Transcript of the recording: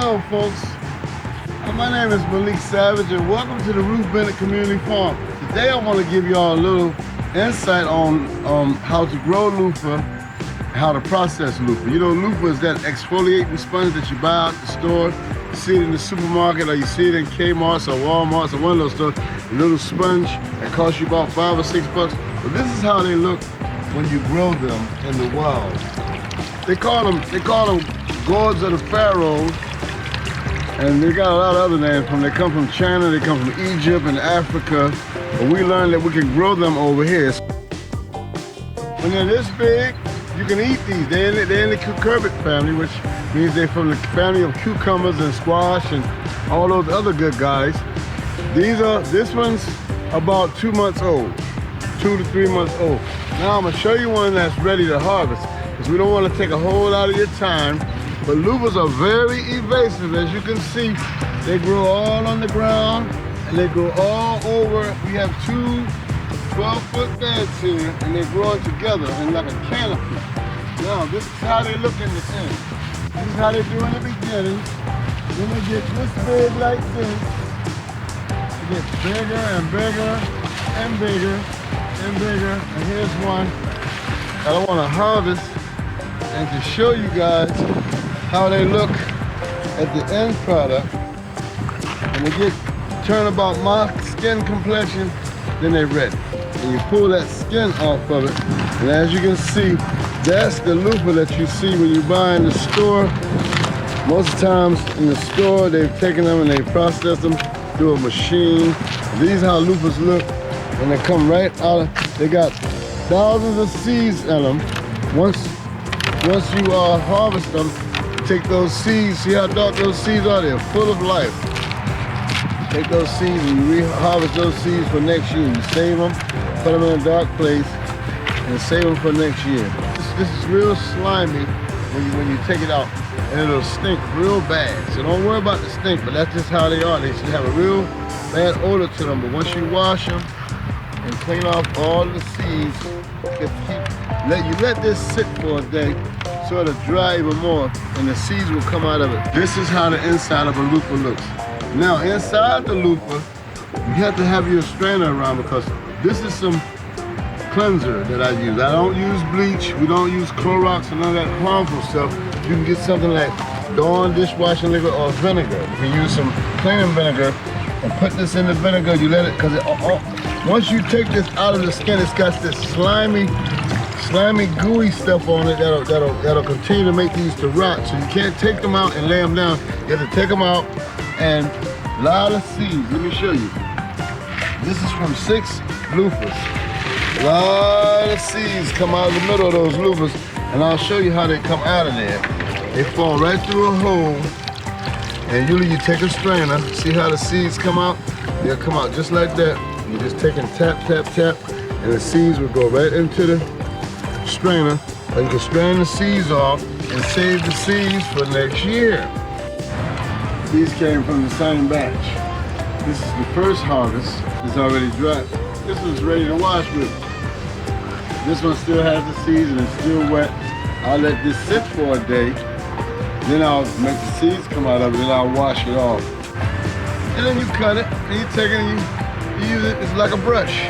Hello folks, my name is Malik Savage and welcome to the Ruth Bennett Community Farm. Today I want to give y'all a little insight on how to grow loofah, how to process loofah. You know, loofah is that exfoliating sponge that you buy out the store. You see it in the supermarket or you see it in Kmart's or Walmart's or one of those stores. A little sponge that costs you about $5 or $6. But this is how they look when you grow them in the wild. They call them gourds of the pharaohs, and they got a lot of other names. They come from China, they come from Egypt and Africa, but we learned that we can grow them over here. When they're this big, you can eat these. They're in the cucurbit family, which means they're from the family of cucumbers and squash and all those other good guys. This one's about 2 months old, 2 to 3 months old. Now I'm gonna show you one that's ready to harvest, because we don't want to take a whole lot of your time. But loofahs are very evasive. As you can see, they grow all on the ground and they grow all over. We have two 12-foot beds here and they're growing together in like a canopy. Now, this is how they look in the end. This is how they do in the beginning. Then they get this big like this. It gets bigger and bigger and bigger and bigger. And here's one that I want to harvest and to show you guys how they look at the end product. When they turn about my skin complexion, then they're ready. And you pull that skin off of it, and as you can see, that's the loofah that you see when you buy in the store. Most of the times in the store, they've taken them and they process them through a machine. These are how loofahs look when they come right out. They got thousands of seeds in them. Once you harvest them, take those seeds, see how dark those seeds are? They're full of life. Take those seeds and you re-harvest those seeds for next year. You save them, put them in a dark place, and save them for next year. This is real slimy when you take it out, and it'll stink real bad. So don't worry about the stink, but that's just how they are. They should have a real bad odor to them, but once you wash them and clean off all the seeds, you let this sit for a day, so it'll dry even more and the seeds will come out of it. This is how the inside of a loofah looks. Now inside the loofah, you have to have your strainer around, because this is some cleanser that I use. I don't use bleach, we don't use Clorox and none of that harmful stuff. You can get something like Dawn dishwashing liquid or vinegar. You can use some cleaning vinegar and put this in the vinegar. You let it, because once you take this out of the skin, it's got this slimy gooey stuff on it that'll continue to make these to rot. So you can't take them out and lay them down. You have to take them out, and a lot of seeds. Let me show you. This is from 6 loofahs. A lot of seeds come out of the middle of those loofahs, and I'll show you how they come out of there. They fall right through a hole, and usually you take a strainer. See how the seeds come out? They'll come out just like that. You just take and tap, tap, tap, and the seeds will go right into the strainer, or you can strain the seeds off and save the seeds for next year. These came from the same batch. This is the first harvest. It's already dry. This one's ready to wash with. This one still has the seeds and it's still wet. I'll let this sit for a day. Then I'll make the seeds come out of it and I'll wash it off. And then you cut it and you take it and you use it. It's like a brush.